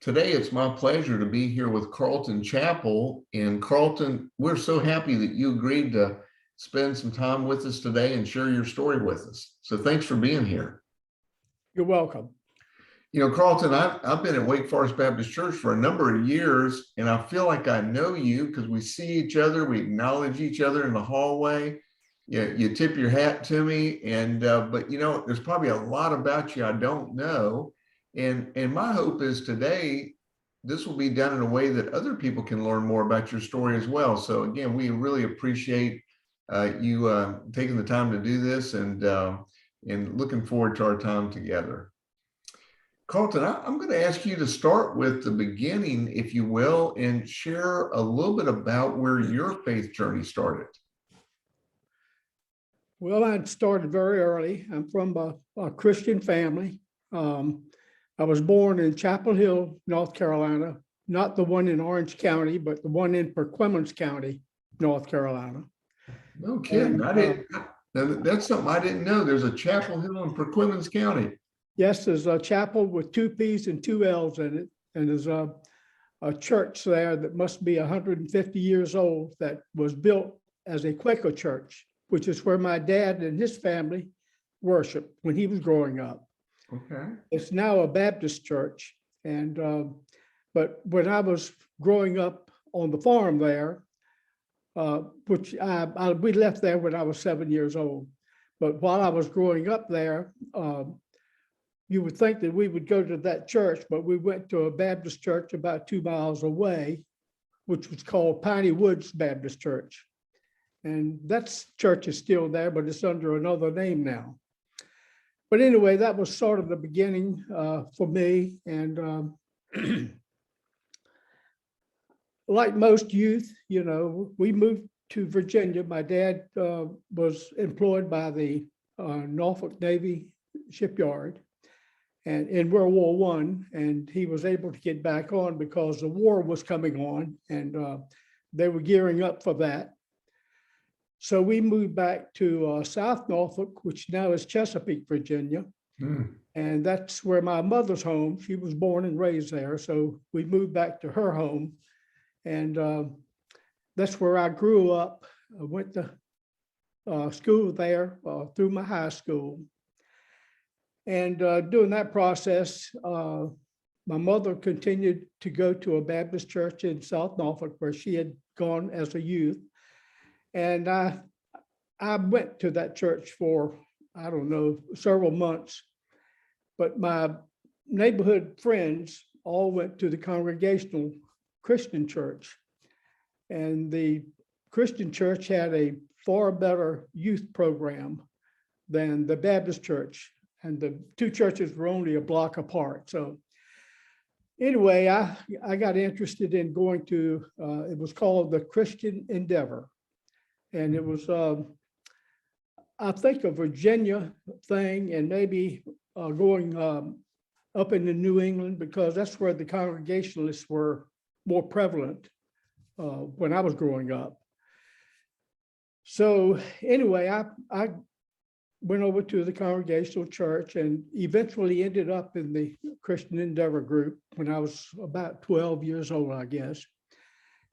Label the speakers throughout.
Speaker 1: Today, it's my pleasure to be here with Carlton Chappell. And Carlton, we're so happy that you agreed to spend some time with us today and share your story with us. So thanks for being here.
Speaker 2: You're welcome.
Speaker 1: Carlton, I've been at Wake Forest Baptist Church for a number of years, and I feel like I know you because we see each other, we acknowledge each other in the hallway. You tip your hat to me, but there's probably a lot about you I don't know. And my hope is today, this will be done in a way that other people can learn more about your story as well. So again, we really appreciate you taking the time to do this and looking forward to our time together. Carlton, I'm going to ask you to start with the beginning, if you will, and share a little bit about where your faith journey started.
Speaker 2: Well, I started very early. I'm from a Christian family. I was born in Chapel Hill, North Carolina, not the one in Orange County, but the one in Perquimans County, North Carolina.
Speaker 1: No kidding. That's something I didn't know. There's a Chapel Hill in Perquimans County.
Speaker 2: Yes, there's a chapel with 2 P's and 2 L's in it. And there's a church there that must be 150 years old that was built as a Quaker church, which is where my dad and his family worshiped when he was growing up.
Speaker 1: Okay.
Speaker 2: It's now a Baptist church. And but when I was growing up on the farm there, which we left there when I was 7 years old. But while I was growing up there, you would think that we would go to that church, but we went to a Baptist church about 2 miles away, which was called Piney Woods Baptist Church. And that church is still there, but it's under another name now. But anyway, that was sort of the beginning for me. And like most youth, we moved to Virginia. My dad was employed by the Norfolk Navy shipyard and in World War I, and he was able to get back on because the war was coming on, and they were gearing up for that. So we moved back to South Norfolk, which now is Chesapeake, Virginia. And that's where my mother's home. She was born and raised there. So we moved back to her home. And that's where I grew up. I went to school there through my high school. And during that process, my mother continued to go to a Baptist church in South Norfolk where she had gone as a youth. And I went to that church for, I don't know, several months. But my neighborhood friends all went to the Congregational Christian Church. And the Christian church had a far better youth program than the Baptist church. And the 2 churches were only a block apart. So anyway, I got interested in going to, it was called the Christian Endeavor. And it was, I think, a Virginia thing, and maybe going up into New England, because that's where the Congregationalists were more prevalent when I was growing up. So anyway, I went over to the Congregational Church and eventually ended up in the Christian Endeavor group when I was about 12 years old, I guess.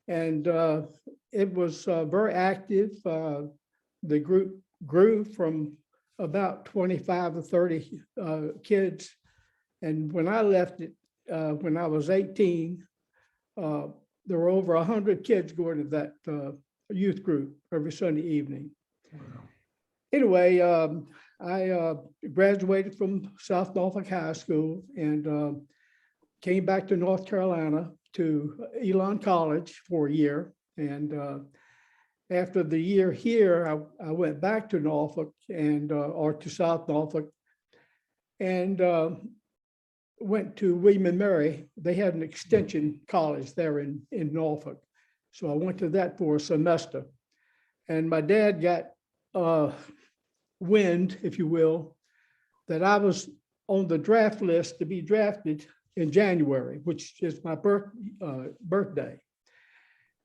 Speaker 2: And it was very active. The group grew from about 25 to 30 kids. And when I left it, when I was 18, there were over 100 kids going to that youth group every Sunday evening. Wow. Anyway, I graduated from South Norfolk High School and came back to North Carolina to Elon College for a year. And after the year here, I went back to Norfolk and or to South Norfolk and went to William and Mary. They had an extension college there in Norfolk. So I went to that for a semester. And my dad got wind, if you will, that I was on the draft list to be drafted in January, which is my birthday.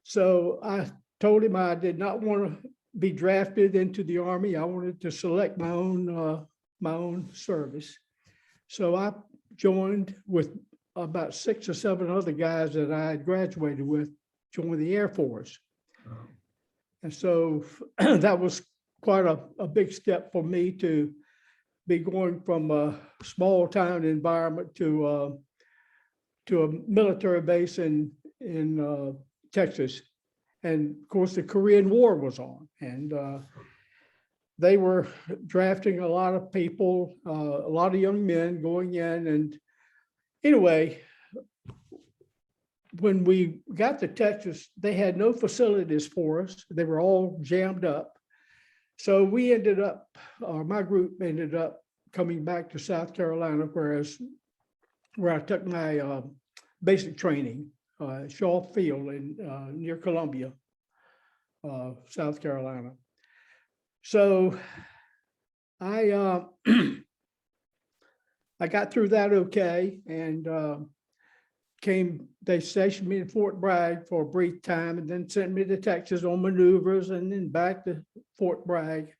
Speaker 2: So I told him I did not want to be drafted into the Army. I wanted to select my own service. So I joined with about 6 or 7 other guys that I had graduated with joined the Air Force. And so that was quite a big step for me to be going from a small town environment to a military base in Texas. And of course, the Korean War was on, and they were drafting a lot of people, a lot of young men going in. And anyway, when we got to Texas, they had no facilities for us. They were all jammed up. So we ended up, or my group ended up coming back to South Carolina, where I took my basic training, Shaw Field in near Columbia, South Carolina. So I I got through that okay, and they stationed me in Fort Bragg for a brief time, and then sent me to Texas on maneuvers, and then back to Fort Bragg.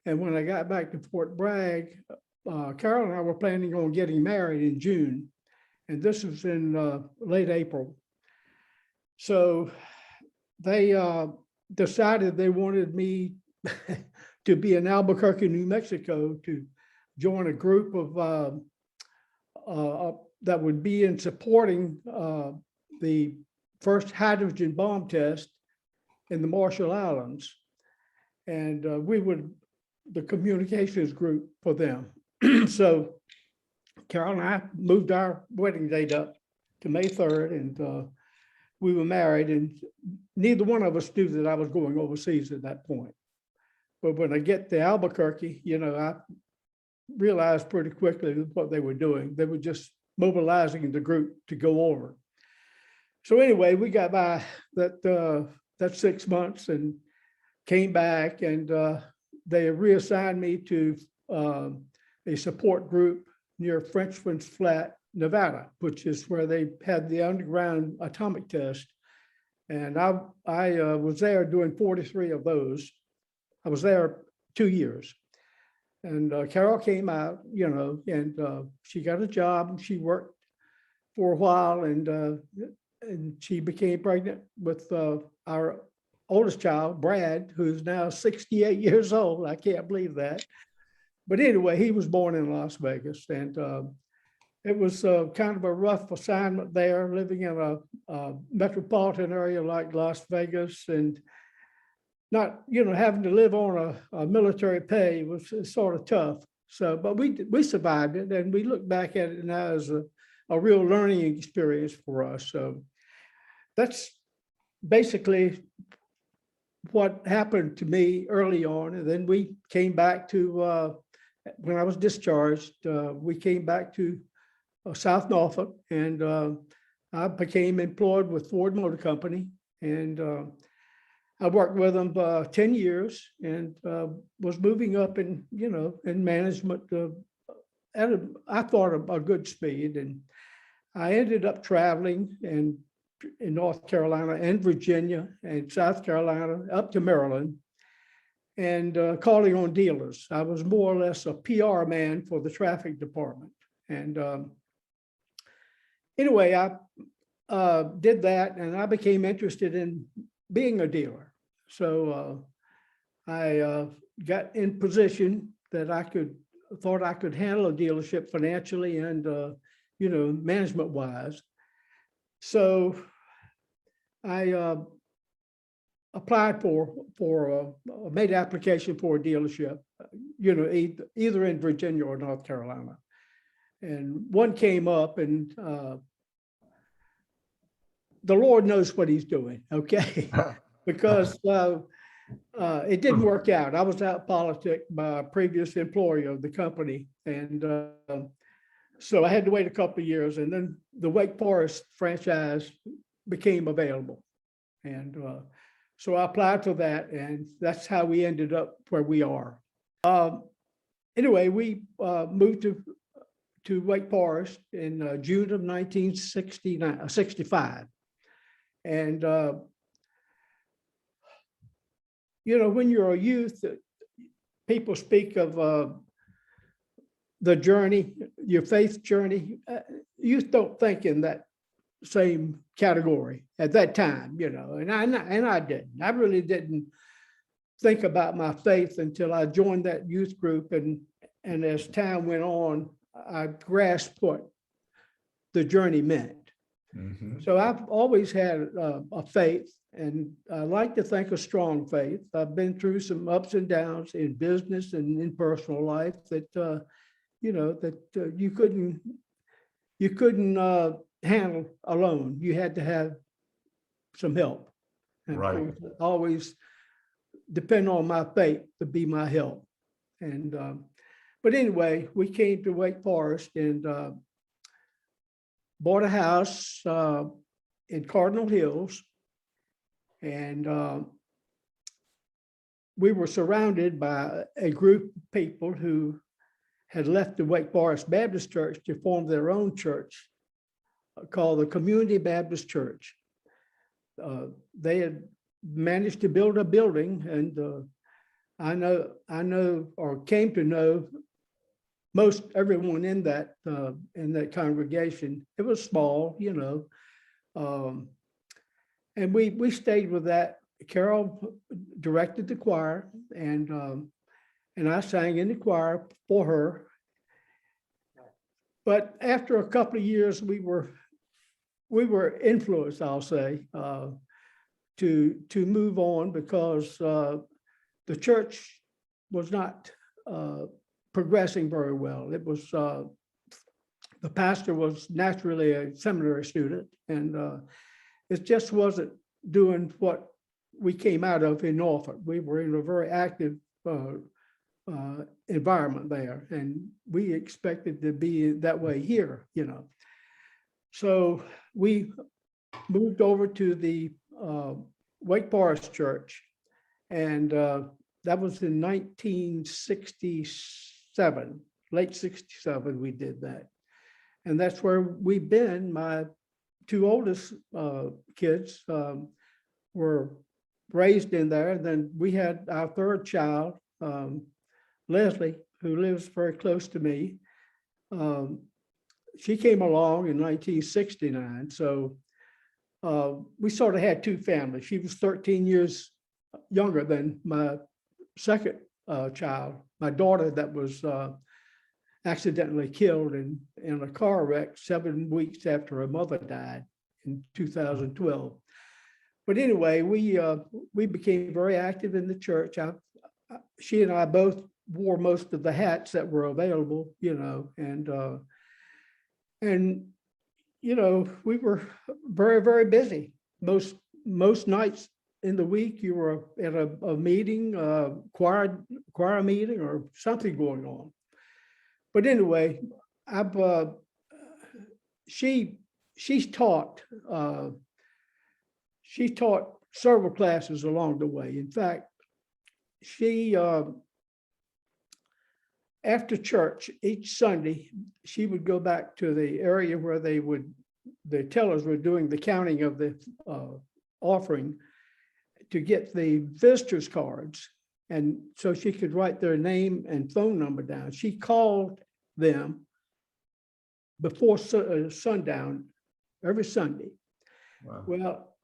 Speaker 2: And when I got back to Fort Bragg, Carol and I were planning on getting married in June, and this was in late April. So they decided they wanted me to be in Albuquerque, New Mexico, to join a group of that would be in supporting the first hydrogen bomb test in the Marshall Islands. And we would, the communications group for them. So Carol and I moved our wedding date up to May 3rd, and we were married, and neither one of us knew that I was going overseas at that point. But when I get to Albuquerque, I realized pretty quickly what they were doing. They were just mobilizing the group to go over. So anyway, we got by that 6 months and came back, and they reassigned me to a support group near Frenchman's Flat, Nevada, which is where they had the underground atomic test. And I was there doing 43 of those. I was there 2 years. And Carol came out, and she got a job, and she worked for a while, and she became pregnant with our oldest child, Brad, who's now 68 years old. I can't believe that. But anyway, he was born in Las Vegas, and it was kind of a rough assignment there, living in a metropolitan area like Las Vegas, and not, having to live on a military pay was sort of tough. So, but we survived it, and we look back at it now as a real learning experience for us. So that's basically what happened to me early on. And then we came back to, when I was discharged, we came back to South Norfolk, and I became employed with Ford Motor Company, and I worked with them 10 years, and was moving up in management at I thought a good speed. And I ended up traveling in North Carolina and Virginia and South Carolina up to Maryland, and calling on dealers. I was more or less a PR man for the traffic department. And anyway, I did that, and I became interested in being a dealer. So I got in position that thought I could handle a dealership financially and management wise. So I applied made application for a dealership, either in Virginia or North Carolina. And one came up, and the Lord knows what he's doing, okay? Because it didn't work out. I was out politicked by a previous employee of the company. And so I had to wait a couple of years, and then the Wake Forest franchise became available. And so I applied for that, and that's how we ended up where we are. Anyway, we moved to Wake Forest in June of 1965. And when you're a youth, people speak of the journey, your faith journey, youth don't think in that same category at that time, and I didn't. I really didn't think about my faith until I joined that youth group, and as time went on, I grasped what the journey meant. So I've always had a faith, and I like to think a strong faith. I've been through some ups and downs in business and in personal life that you couldn't handle alone. You had to have some help. And
Speaker 1: Right.
Speaker 2: of course, I always depend on my faith to be my help. And but anyway, we came to Wake Forest and bought a house in Cardinal Hills, and we were surrounded by a group of people who had left the Wake Forest Baptist Church to form their own church called the Community Baptist Church. They had managed to build a building, and I know or came to know most everyone in that congregation. It was small, and we stayed with that. Carol directed the choir, and I sang in the choir for her. But after a couple of years, we were influenced, I'll say, to move on, because the church was not progressing very well. It was the pastor was naturally a seminary student, and it just wasn't doing what we came out of in Norfolk. We were in a very active environment there, and we expected to be that way here, So we moved over to the Wake Forest Church, and that was in 1967, late 67, we did that. And that's where we've been. My two oldest kids were raised in there. And then we had our third child, Leslie, who lives very close to me. She came along in 1969. So we sort of had two families. She was 13 years younger than my second child, my daughter, that was accidentally killed in a car wreck 7 weeks after her mother died in 2012. But anyway, we became very active in the church. She and I both wore most of the hats that were available, and we were very, very busy. Most nights in the week, you were at a meeting, choir meeting, or something going on. But anyway, she's taught several classes along the way. In fact, she after church each Sunday, she would go back to the area where the tellers were doing the counting of the offering, to get the visitors cards, and so she could write their name and phone number down. She called them before sundown every Sunday.
Speaker 1: Wow.
Speaker 2: Well,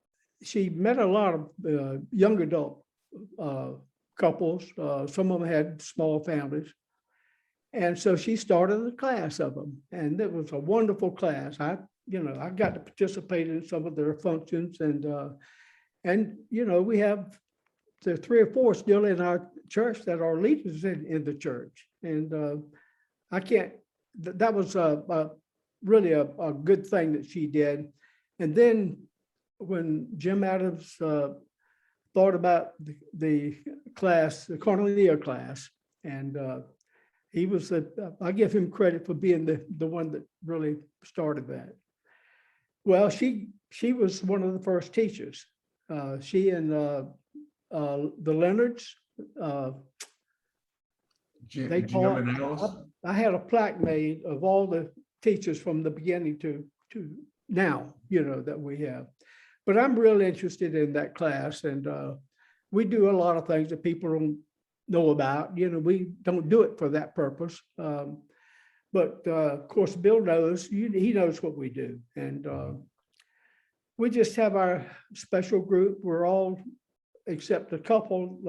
Speaker 2: she met a lot of young adult couples. Some of them had small families, and so she started a class of them, and it was a wonderful class. I got to participate in some of their functions, and we have the 3 or 4 still in our church that are leaders in the church. And that was really a good thing that she did. And then when Jim Adams thought about the class, the Cornelia class, and he was I give him credit for being the one that really started that. Well, she was one of the first teachers. She and the Leonards, they taught. I had a plaque made of all the teachers from the beginning to now, that we have. But I'm real interested in that class, and we do a lot of things that people don't know about. We don't do it for that purpose. But of course, Bill knows, he knows what we do. And we just have our special group. We're all, except a couple,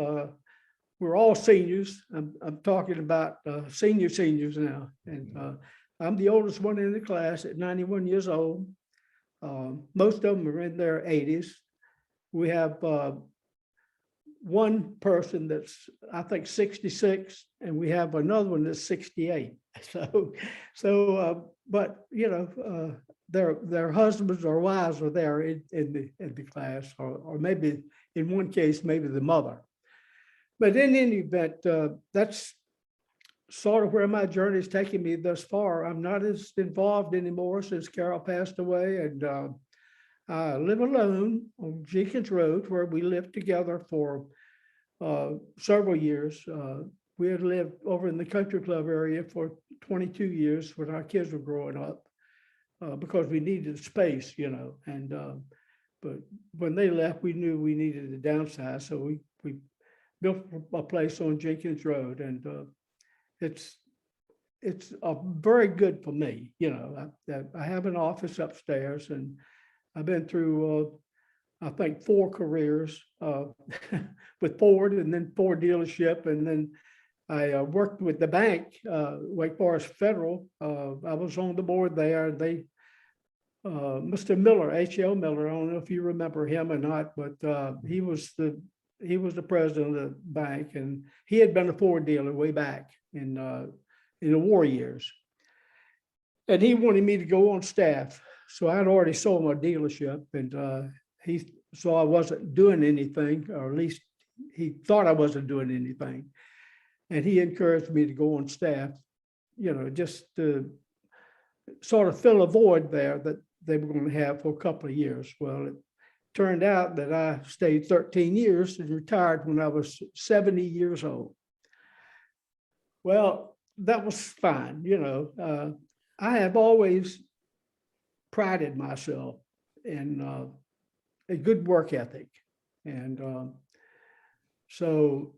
Speaker 2: we're all seniors. I'm talking about seniors now. And I'm the oldest one in the class at 91 years old. Most of them are in their 80s. We have one person that's, I think, 66, and we have another one that's 68. But their husbands or wives are there in the class, or maybe in one case, maybe the mother. But in any event, that's sort of where my journey is taking me thus far. I'm not as involved anymore since Carol passed away, and I live alone on Jenkins Road, where we lived together for several years. We had lived over in the country club area for 22 years when our kids were growing up, because we needed space, and but when they left, we knew we needed to downsize. So we built a place on Jenkins Road, and it's very good for me. I have an office upstairs, and I've been through, I think, 4 careers with Ford, and then Ford dealership. And then I worked with the bank, Wake Forest Federal. I was on the board there. They, Mr. Miller, H.L. Miller, I don't know if you remember him or not, but he was the president of the bank, and he had been a Ford dealer way back in the war years. And he wanted me to go on staff. So I'd already sold my dealership, and he saw I wasn't doing anything, or at least he thought I wasn't doing anything. And he encouraged me to go on staff, just to sort of fill a void there that they were going to have for a couple of years. Well, it turned out that I stayed 13 years and retired when I was 70 years old. Well, that was fine. I have always prided myself in a good work ethic. And so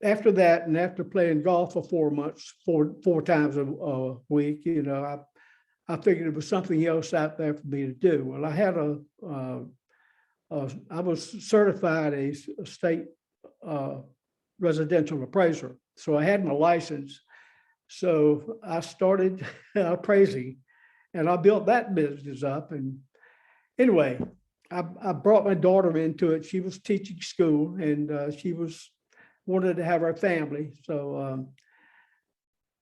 Speaker 2: after that, and after playing golf for 4 months, four times a week, I figured it was something else out there for me to do. Well, I had I was certified a state residential appraiser. So I had my license. So I started appraising, and I built that business up. And anyway, I brought my daughter into it. She was teaching school, and she wanted to have her family. So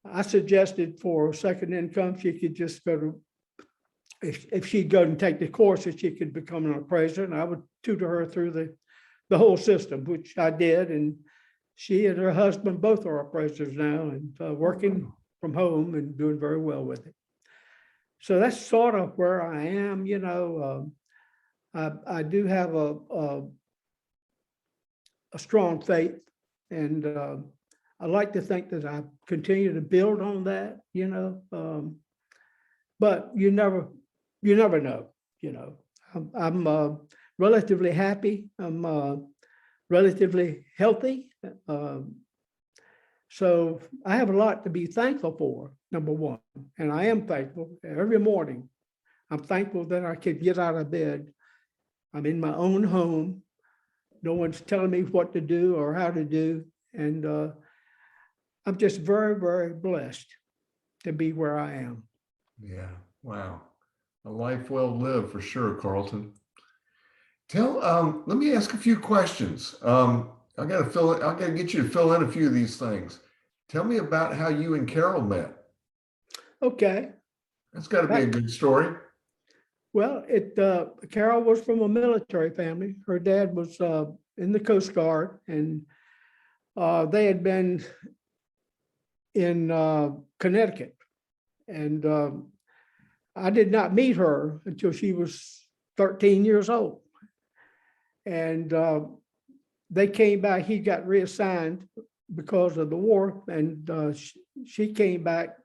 Speaker 2: I suggested for second income, she could just go to, if she'd go and take the course, that she could become an appraiser, and I would tutor her through the whole system, which I did. And she and her husband both are appraisers now, and working from home and doing very well with it. So that's sort of where I am. I do have a strong faith, and I like to think that I continue to build on that. But you never know. I'm relatively happy. I'm relatively healthy. So I have a lot to be thankful for, number one. And I am thankful every morning. I'm thankful that I can get out of bed. I'm in my own home. No one's telling me what to do or how to do. And I'm just very, very blessed to be where I am.
Speaker 1: Yeah. Wow. A life well lived for sure, Carlton. Let me ask a few questions. I got to get you to fill in a few of these things. Tell me about how you and Carol met.
Speaker 2: Okay.
Speaker 1: That's got to be a good story.
Speaker 2: Well, Carol was from a military family. Her dad was in the Coast Guard, and they had been in Connecticut. And I did not meet her until she was 13 years old. And they came back. He got reassigned because of the war, and she came back,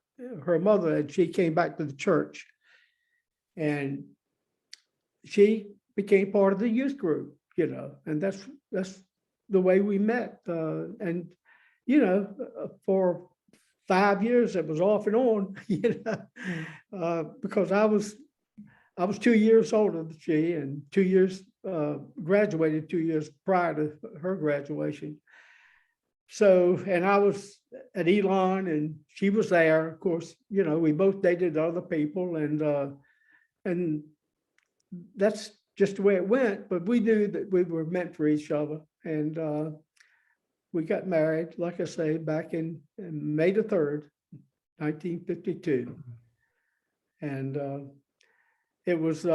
Speaker 2: her mother, and she came back to the church. And she became part of the youth group, and that's the way we met. And, for 5 years, it was off and on, because I was 2 years older than she, and 2 years, graduated 2 years prior to her graduation. So, and I was at Elon and she was there. Of course, we both dated other people, and that's just the way it went. But we knew that we were meant for each other. And we got married, like I say, back in May the 3rd, 1952. And it was,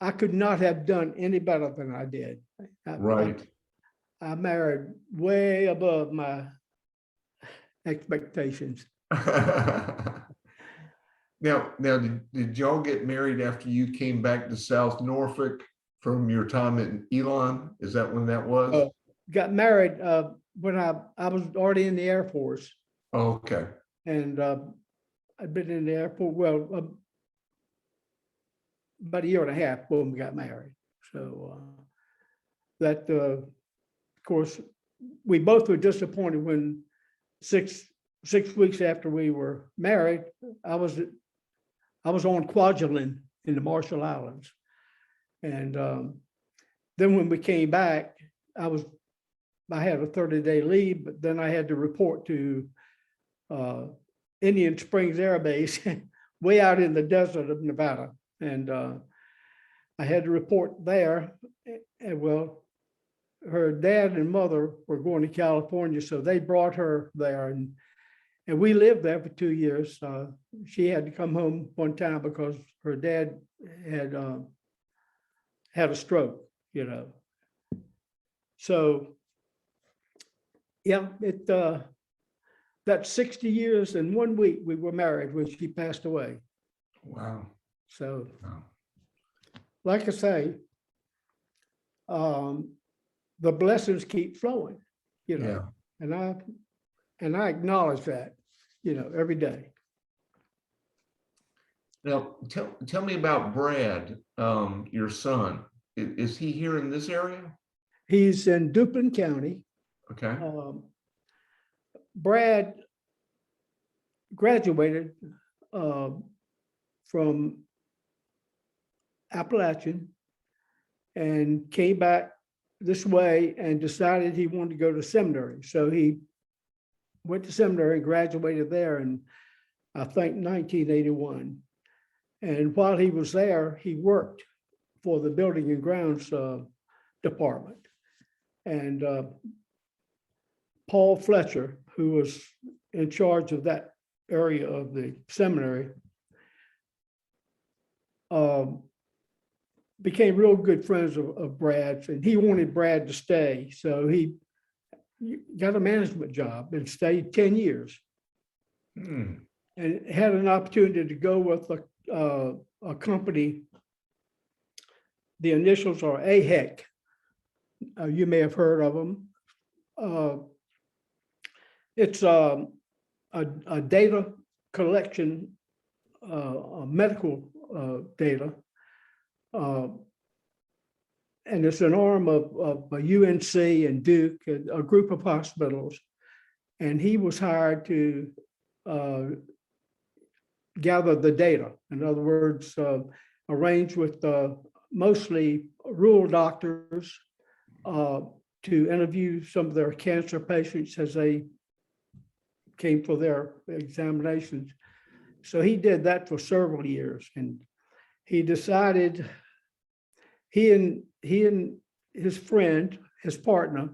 Speaker 2: I could not have done any better than I did.
Speaker 1: Right.
Speaker 2: I married way above my expectations.
Speaker 1: Now, did y'all get married after you came back to South Norfolk from your time in Elon? Is that when that was?
Speaker 2: Got married when I was already in the Air Force.
Speaker 1: Oh, okay.
Speaker 2: And I'd been in the Air Force, well, about a year and a half when we got married. So that, of course, we both were disappointed when 6 weeks after we were married, I was on Kwajalein in the Marshall Islands. And then when we came back, I had a 30-day leave, but then I had to report to Indian Springs Air Base, way out in the desert of Nevada. And I had to report there. And well, her dad and mother were going to California, so they brought her there. And we lived there for 2 years. She had to come home one time because her dad had a stroke, So, yeah, that's 60 years and 1 week we were married when she passed away.
Speaker 1: Wow.
Speaker 2: So,
Speaker 1: Wow.
Speaker 2: like I say, the blessings keep flowing,
Speaker 1: Yeah.
Speaker 2: and I acknowledge that, every day.
Speaker 1: Now, tell me about Brad, your son. Is he here in this area?
Speaker 2: He's in Duplin County.
Speaker 1: Okay.
Speaker 2: Brad graduated from Appalachian and came back this way and decided he wanted to go to seminary. So he went to seminary and graduated there in, I think, 1981. And while he was there, he worked for the Building and Grounds Department. And Paul Fletcher, who was in charge of that area of the seminary, became real good friends of Brad's, and he wanted Brad to stay. So he got a management job and stayed 10 years. And had an opportunity to go with a company. The initials are AHEC. You may have heard of them. It's a data collection, medical data. And it's an arm of UNC and Duke, a group of hospitals. And he was hired to gather the data. In other words, arrange with mostly rural doctors to interview some of their cancer patients as they came for their examinations. So he did that for several years, and he decided, he and his friend, his partner,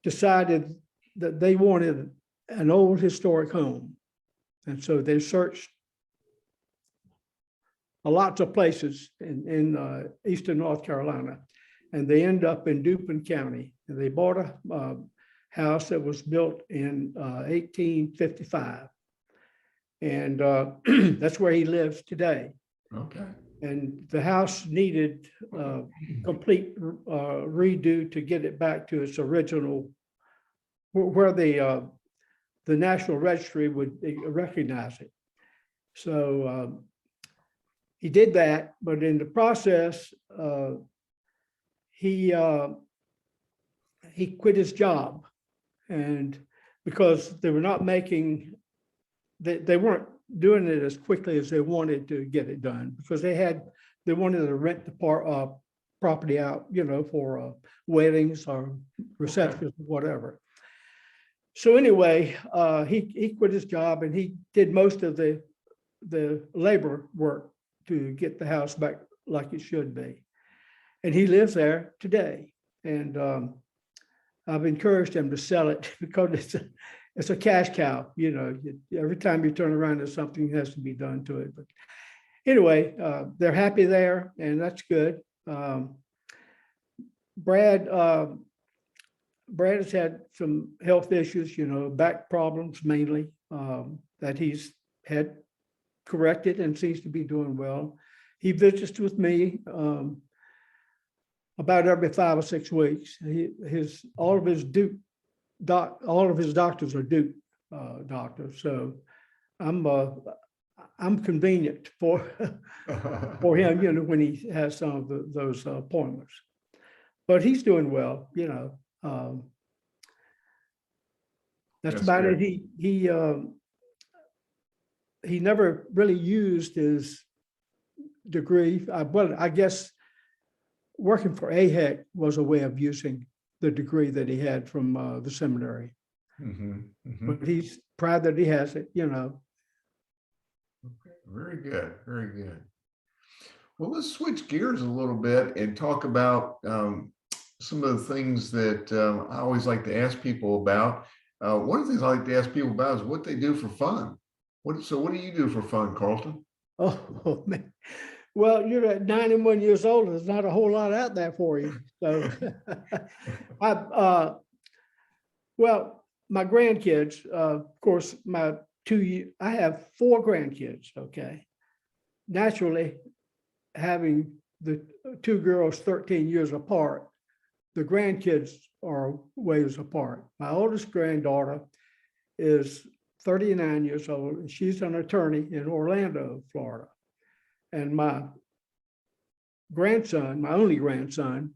Speaker 2: decided that they wanted an old historic home. And so they searched lots of places in eastern North Carolina, and they end up in Duplin County. And they bought a house that was built in 1855. And that's where he lives today.
Speaker 1: Okay.
Speaker 2: And the house needed complete redo to get it back to its original, where the National Registry would recognize it. So he did that, but in the process, he quit his job, and because they were not making, they weren't doing it as quickly as they wanted to get it done, because they wanted to rent the property out, for weddings or receptions, whatever. So anyway, he quit his job and he did most of the labor work to get the house back like it should be. And he lives there today. And I've encouraged him to sell it because it's a cash cow. Every time you turn around, there's something that has to be done to it. But anyway, they're happy there, and that's good. Brad has had some health issues, back problems mainly, that he's had corrected and seems to be doing well. He visits with me about every 5 or 6 weeks. All of his doctors are Duke doctors, so I'm convenient for him, when he has some of those appointments. But he's doing well, That's about
Speaker 1: good.
Speaker 2: it. He never really used his degree. I guess working for AHEC was a way of using the degree that he had from the seminary. But he's proud that he has it, Okay,
Speaker 1: very good, very good. Well, let's switch gears a little bit and talk about some of the things that I always like to ask people about. One of the things I like to ask people about is what they do for fun. What do you do for fun, Carlton?
Speaker 2: Oh man. Well, you're at 91 years old. There's not a whole lot out there for you. So, well, my grandkids, of course, I have 4 grandkids. Okay. Naturally, having the 2 girls 13 years apart, the grandkids are ways apart. My oldest granddaughter is 39 years old, and she's an attorney in Orlando, Florida. And my grandson, my only grandson,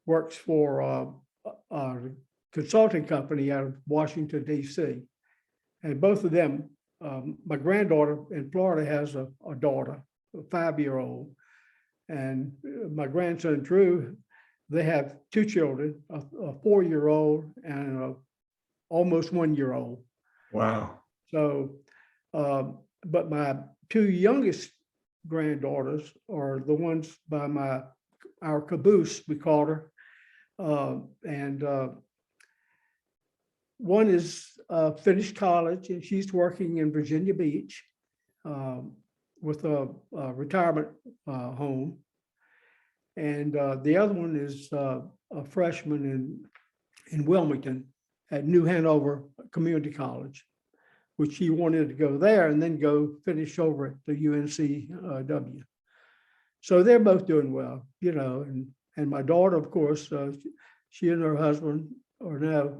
Speaker 2: works for a consulting company out of Washington, D.C. And both of them, my granddaughter in Florida has a daughter, a 5-year-old. And my grandson, Drew, they have 2 children, a 4-year-old and a almost 1-year-old.
Speaker 1: Wow.
Speaker 2: So, but my 2 youngest granddaughters are the ones by our caboose, we called her. And one is finished college and she's working in Virginia Beach with a retirement home. And the other one is a freshman in Wilmington at New Hanover Community College, which he wanted to go there and then go finish over at the UNCW. So they're both doing well, and my daughter, of course, she and her husband are now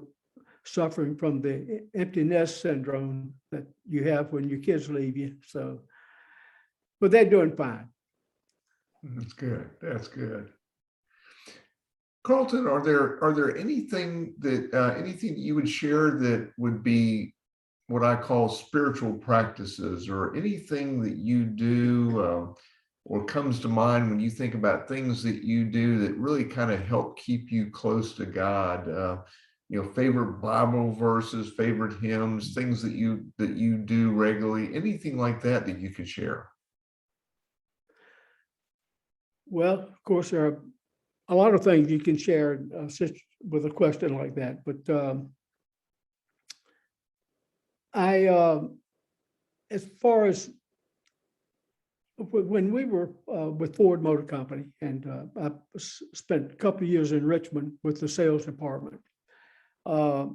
Speaker 2: suffering from the empty nest syndrome that you have when your kids leave you. So, but they're doing fine.
Speaker 1: That's good. That's good. Carlton, are there anything that you would share that would be what I call spiritual practices, or anything that you do or comes to mind when you think about things that you do that really kind of help keep you close to God? Favorite Bible verses, favorite hymns, things that you do regularly, anything like that you could share? Well,
Speaker 2: of course, there are a lot of things you can share with a question like that, but as far as when we were with Ford Motor Company, and I spent a couple of years in Richmond with the sales department, I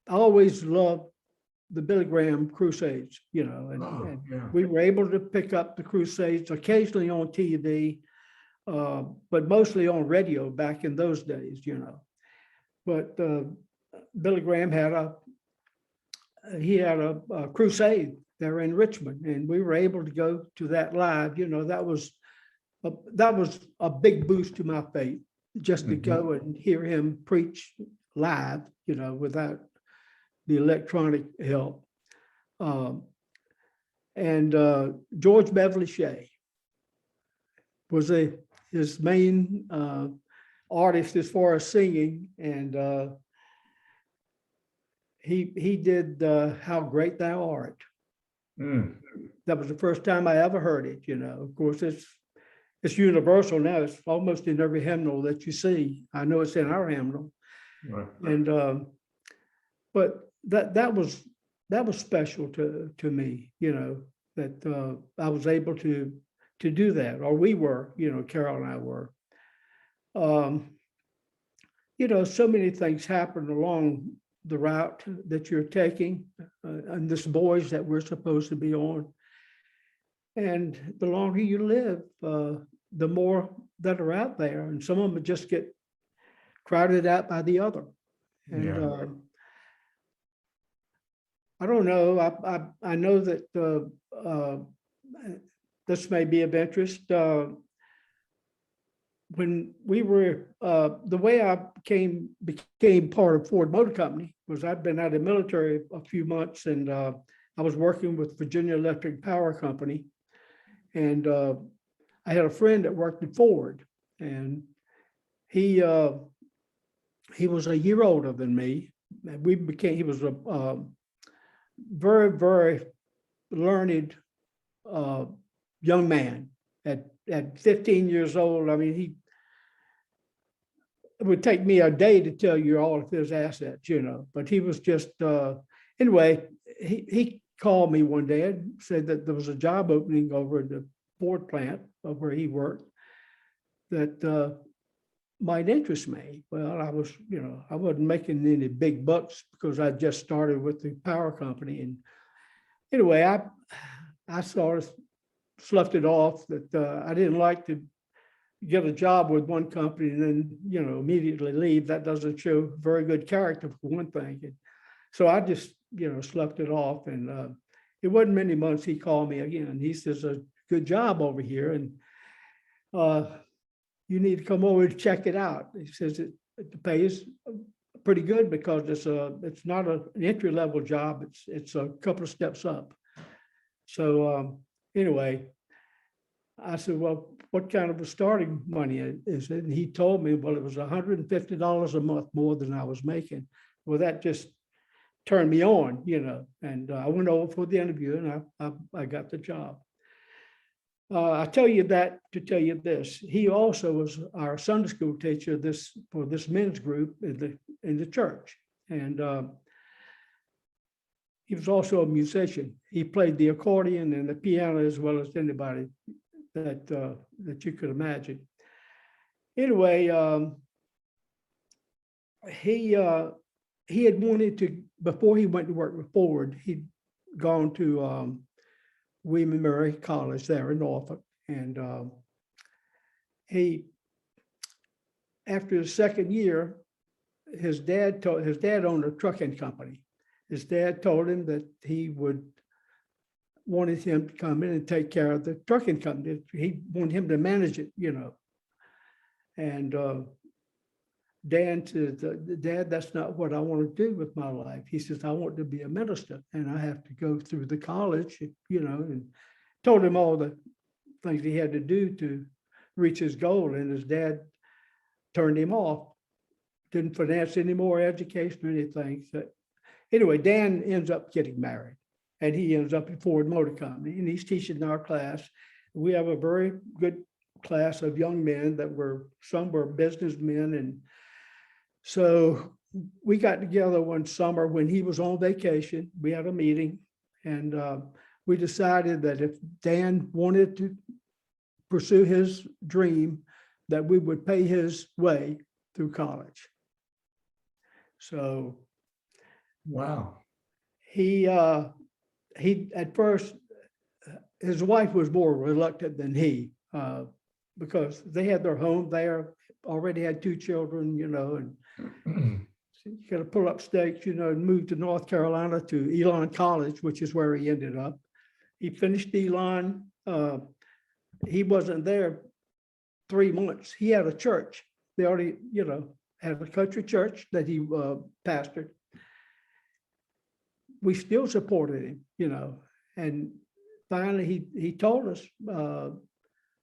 Speaker 2: always loved the Billy Graham crusades, and
Speaker 1: yeah.
Speaker 2: we were able to pick up the crusades occasionally on TV, but mostly on radio back in those days, But Billy Graham had a crusade there in Richmond, and we were able to go to that live. That was a big boost to my faith, just to go and hear him preach live, without the electronic help. And George Beverly Shea was his main artist as far as singing, and he did How Great Thou Art.
Speaker 1: Mm.
Speaker 2: That was the first time I ever heard it. Of course, it's universal now. It's almost in every hymnal that you see. I know it's in our hymnal,
Speaker 1: Right.
Speaker 2: and but that was special to me. That I was able to do that, or we were. Carol and I were. So many things happen along the route that you're taking, and this voyage that we're supposed to be on. And the longer you live, the more that are out there, and some of them just get crowded out by the other. And
Speaker 1: Yeah.
Speaker 2: I don't know. I know that this may be of interest. When we were, the way I became part of Ford Motor Company was I'd been out of the military a few months, and I was working with Virginia Electric Power Company. And I had a friend that worked at Ford, and he was a year older than me. And he was a very, very learned young man at 15 years old. I mean, it would take me a day to tell you all of his assets, but he was just, anyway, he called me one day and said that there was a job opening over at the Ford plant where he worked that might interest me. Well, I wasn't making any big bucks because I just started with the power company. And anyway, I sort of sloughed it off that I didn't like to get a job with one company and then, immediately leave. That doesn't show very good character, for one thing. And so I just, sloughed it off. And it wasn't many months he called me again. He says, a good job over here, and you need to come over and check it out. He says the pay is pretty good because it's not an entry-level job. It's a couple of steps up. So anyway, I said, well, what kind of a starting money is it? And he told me, well, it was $150 a month more than I was making. Well, that just turned me on, and I went over for the interview, and I got the job. I tell you that to tell you this. He also was our Sunday school teacher for this men's group in the church, and he was also a musician. He played the accordion and the piano as well as anybody that you could imagine. Anyway, he had wanted to, before he went to work with Ford, he'd gone to William and Mary College there in Norfolk, and after the second year, his dad owned a trucking company. His dad told him that he wanted him to come in and take care of the trucking company. He wanted him to manage it, and Dan said, Dad, that's not what I want to do with my life. He says, I want to be a minister, and I have to go through the college, and told him all the things he had to do to reach his goal. And his dad turned him off, didn't finance any more education or anything. So anyway, Dan ends up getting married, and he ends up at Ford Motor Company, and he's teaching our class. We have a very good class of young men some were businessmen. And so we got together one summer when he was on vacation. We had a meeting, and we decided that if Dan wanted to pursue his dream, that we would pay his way through college. So,
Speaker 1: Wow.
Speaker 2: he at first, his wife was more reluctant than he, because they had their home there, already had 2 children, and so you got to pull up stakes, and move to North Carolina to Elon College, which is where he ended up. He finished Elon. He wasn't there 3 months. He had a church. They already, had a country church that he pastored. we still supported him, and finally he told us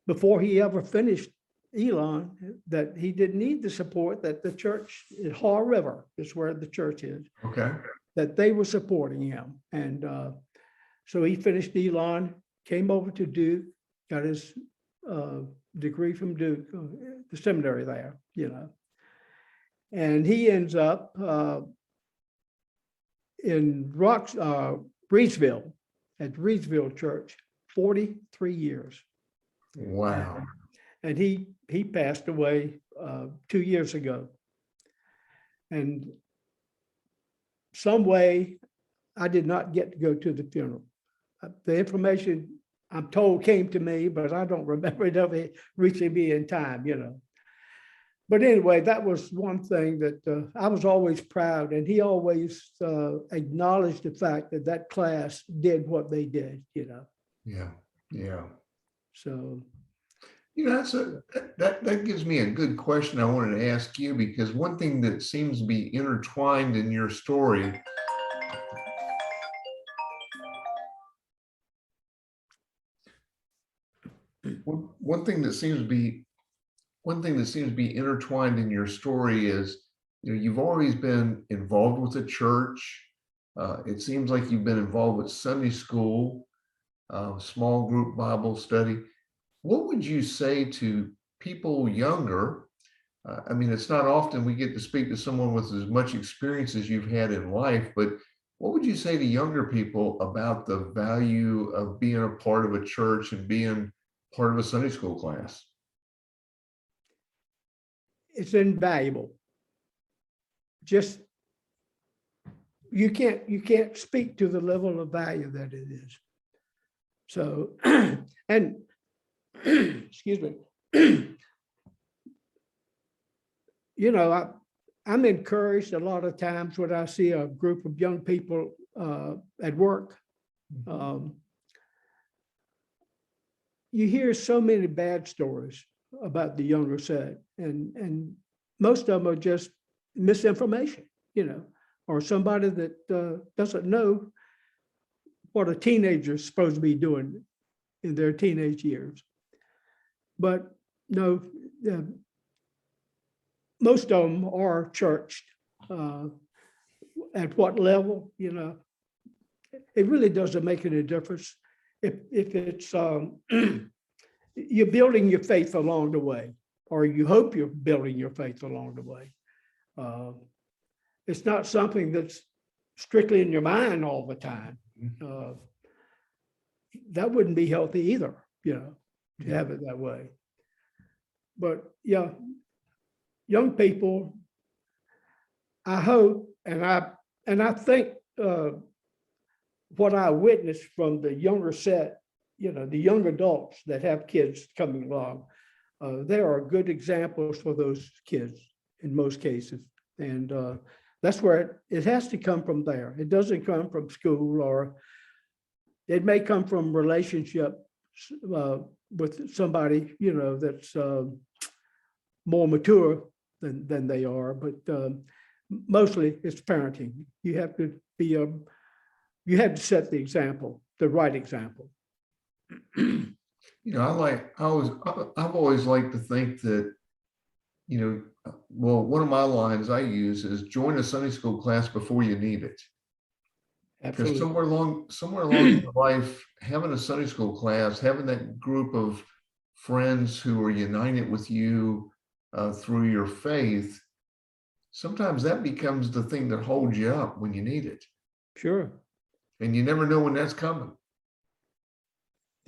Speaker 2: before he ever finished Elon that he didn't need the support, that the church at Haw River is where the church is,
Speaker 1: Okay.
Speaker 2: that they were supporting him. And so he finished Elon, came over to Duke, got his degree from Duke, the seminary there, and he ends up in Reedsville, at Reedsville Church, 43 years.
Speaker 1: Wow.
Speaker 2: And he passed away 2 years ago. And some way, I did not get to go to the funeral. The information I'm told came to me, but I don't remember it ever reaching me in time, But anyway, that was one thing that I was always proud, and he always acknowledged the fact that that class did what they did,
Speaker 1: Yeah. Yeah.
Speaker 2: So,
Speaker 1: that gives me a good question I wanted to ask you, because one thing that seems to be intertwined in your story. One thing that seems to be intertwined in your story is, you've always been involved with the church. It seems like you've been involved with Sunday school, small group Bible study. What would you say to people younger? I mean, it's not often we get to speak to someone with as much experience as you've had in life, but what would you say to younger people about the value of being a part of a church and being part of a Sunday school class?
Speaker 2: it's invaluable. Just, you can't speak to the level of value that it is. So, and excuse me, I'm encouraged a lot of times when I see a group of young people at work. You hear so many bad stories about the younger set, and most of them are just misinformation, or somebody that doesn't know what a teenager is supposed to be doing in their teenage years. But no, most of them are churched. At what level, it really doesn't make any difference. If it's you're building your faith along the way, or you hope you're building your faith along the way. It's not something that's strictly in your mind all the time. That wouldn't be healthy either, to have it that way. But yeah, young people, I hope, and I think what I witnessed from the younger set, the young adults that have kids coming along, there are good examples for those kids in most cases. And that's where it has to come from there. It doesn't come from school, or it may come from relationship with somebody, that's more mature than they are, but mostly it's parenting. You have to set the example, the right example.
Speaker 1: I've always liked to think that, one of my lines I use is join a Sunday school class before you need it. Because
Speaker 2: Absolutely.
Speaker 1: somewhere along in your life, having a Sunday school class, having that group of friends who are united with you through your faith, sometimes that becomes the thing that holds you up when you need it.
Speaker 2: Sure.
Speaker 1: And you never know when that's coming.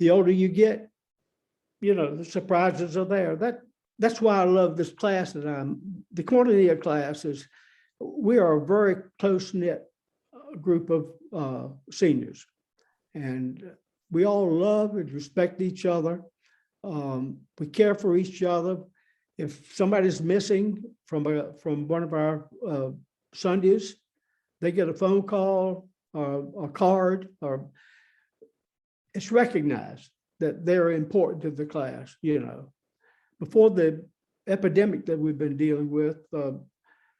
Speaker 2: The older you get, the surprises are there. That's why I love this class the Cornelia class is, we are a very close-knit group of seniors, and we all love and respect each other. We care for each other. If somebody's missing from one of our Sundays, they get a phone call or a card, or it's recognized that they're important to the class. Before the epidemic that we've been dealing with,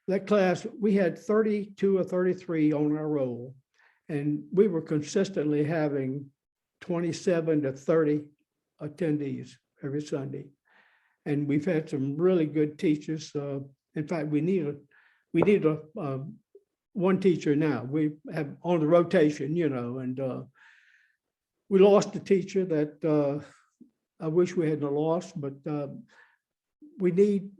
Speaker 2: that class, we had 32 or 33 on our roll, And we were consistently having 27 to 30 attendees every Sunday. And we've had some really good teachers. In fact, we need a one teacher now. We have on the rotation, and we lost a teacher that I wish we hadn't lost, but we're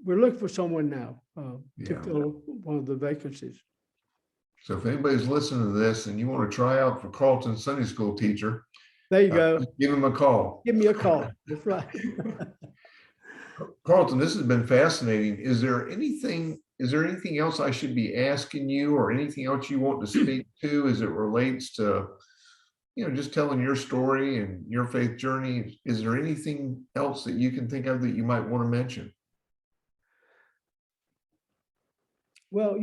Speaker 2: looking for someone now to fill one of the vacancies.
Speaker 1: So if anybody's listening to this and you want to try out for Carlton Sunday School teacher,
Speaker 2: there you go.
Speaker 1: Give him a call.
Speaker 2: Give me a call. That's right.
Speaker 1: Carlton, this has been fascinating. Is there anything else I should be asking you, or anything else you want to speak to as it relates to, just telling your story and your faith journey? Is there anything else that you can think of that you might want to mention?
Speaker 2: Well,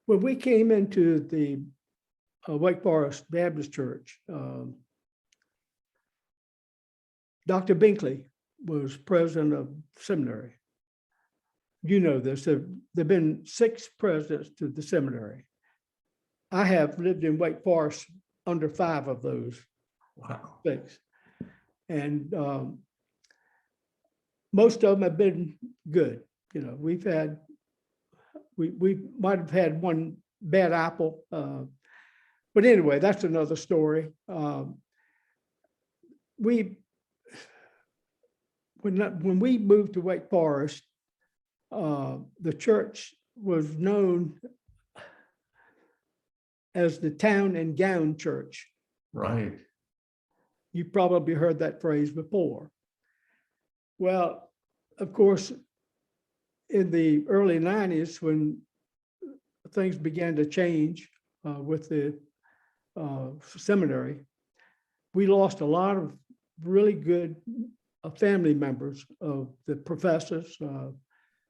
Speaker 2: when we came into the Wake Forest Baptist Church, Dr. Binkley was president of seminary. You know this. There have been 6 presidents to the seminary. I have lived in Wake Forest under 5 of those.
Speaker 1: Wow.
Speaker 2: 6. And most of them have been good. We might have had one bad apple. But anyway, that's another story. When we moved to Wake Forest, the church was known as the Town and Gown Church.
Speaker 1: Right.
Speaker 2: You probably heard that phrase before. Well, of course, in the early 90s, when things began to change with the seminary, we lost a lot of really good family members of the professors,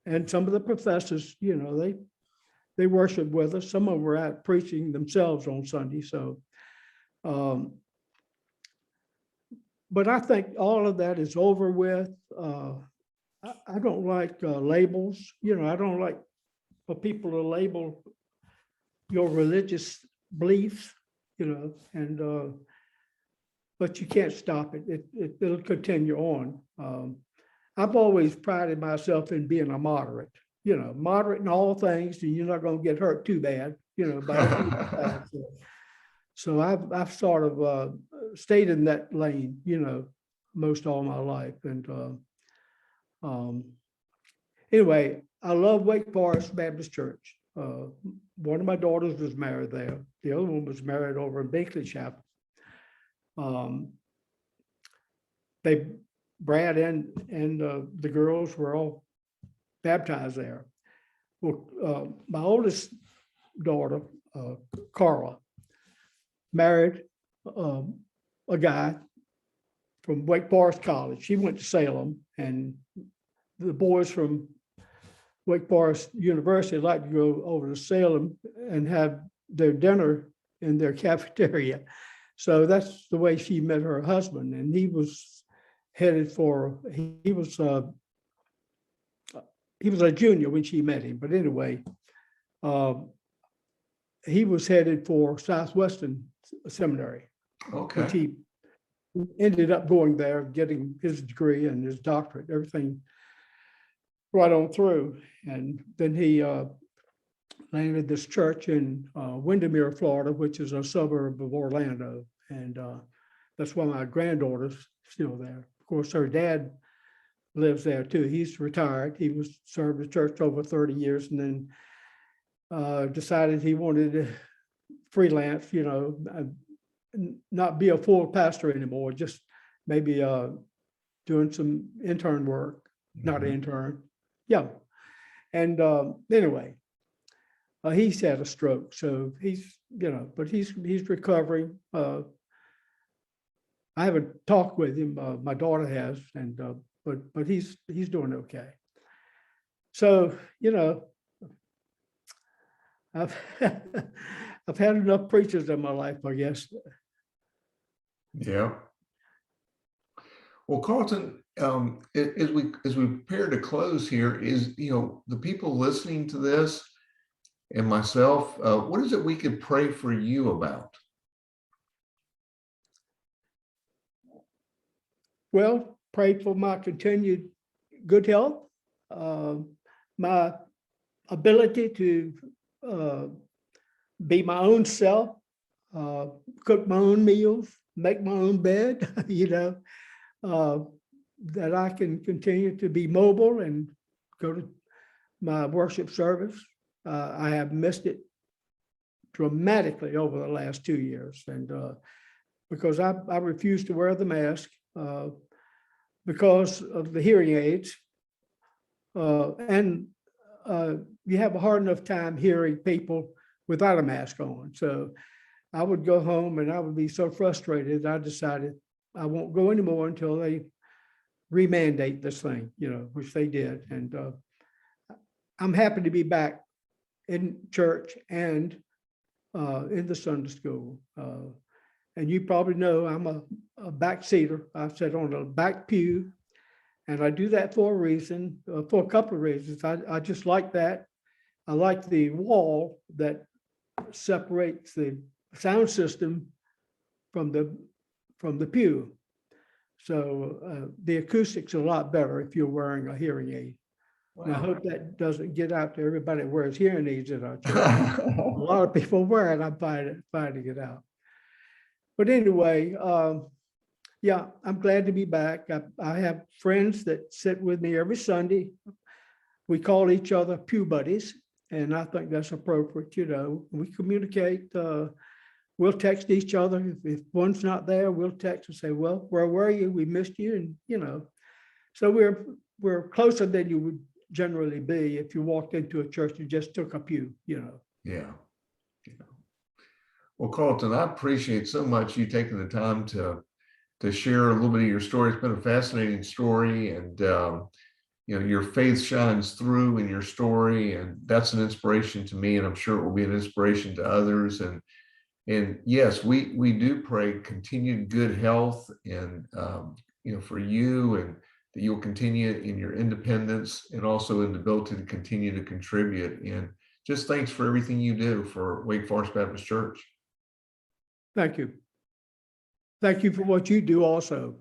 Speaker 2: and some of the professors, they worshiped with us. Some of them were out preaching themselves on Sunday. So, but I think all of that is over with. I don't like labels. I don't like for people to label your religious beliefs, and but you can't stop it. It'll continue on. I've always prided myself in being a moderate, moderate in all things, and you're not going to get hurt too bad, by so I've sort of stayed in that lane, most all my life. And anyway, I love Wake Forest Baptist Church. One of my daughters was married there. The other one was married over in Binkley Chappell. Brad and the girls were all baptized there. Well, my oldest daughter, Carla, married a guy from Wake Forest College. She went to Salem, and the boys from Wake Forest University like to go over to Salem and have their dinner in their cafeteria. So that's the way she met her husband, and he was headed for, he was a junior when she met him, but anyway, he was headed for Southwestern Seminary.
Speaker 1: Okay.
Speaker 2: Which he ended up going there, getting his degree and his doctorate, everything right on through. And then he landed this church in Windermere, Florida, which is a suburb of Orlando. And that's why my granddaughter's still there. Of course, her dad lives there too. He's retired. He was served the church over 30 years, and then decided he wanted to freelance, not be a full pastor anymore, just maybe doing some intern work, not an intern. Yeah. And anyway, he's had a stroke, so he's, but he's recovering. I haven't talked with him. My daughter has, and but he's doing okay. So I've I've had enough preachers in my life, I guess.
Speaker 1: Yeah. Well, Carlton, as we prepare to close here, is the people listening to this, and myself, what is it we could pray for you about?
Speaker 2: Well, pray for my continued good health, my ability to be my own self, cook my own meals, make my own bed, that I can continue to be mobile and go to my worship service. I have missed it dramatically over the last 2 years, and because I refuse to wear the mask because of the hearing aids, and you have a hard enough time hearing people without a mask on. So I would go home and I would be so frustrated. I decided I won't go anymore until they remandate this thing, which they did. And I'm happy to be back in church and in the Sunday school. And you probably know I'm a backseater. I sit on the back pew, and I do that for a reason, for a couple of reasons. I just like that. I like the wall that separates the sound system from the pew. So the acoustics are a lot better if you're wearing a hearing aid. Wow. And I hope that doesn't get out to everybody that wears hearing aids in our church. A lot of people wear it. I'm finding it out. But anyway, yeah, I'm glad to be back. I have friends that sit with me every Sunday. We call each other pew buddies, and I think that's appropriate. We communicate. We'll text each other. If one's not there, we'll text and say, "Well, where were you? We missed you." And so we're closer than you would generally be if you walked into a church and just took a pew.
Speaker 1: Yeah. Well, Carlton, I appreciate so much you taking the time to share a little bit of your story. It's been a fascinating story, and your faith shines through in your story, and that's an inspiration to me, and I'm sure it will be an inspiration to others. And yes, we do pray continued good health, and for you, and that you'll continue in your independence, and also in the ability to continue to contribute. And just thanks for everything you do for Wake Forest Baptist Church.
Speaker 2: Thank you. Thank you for what you do also.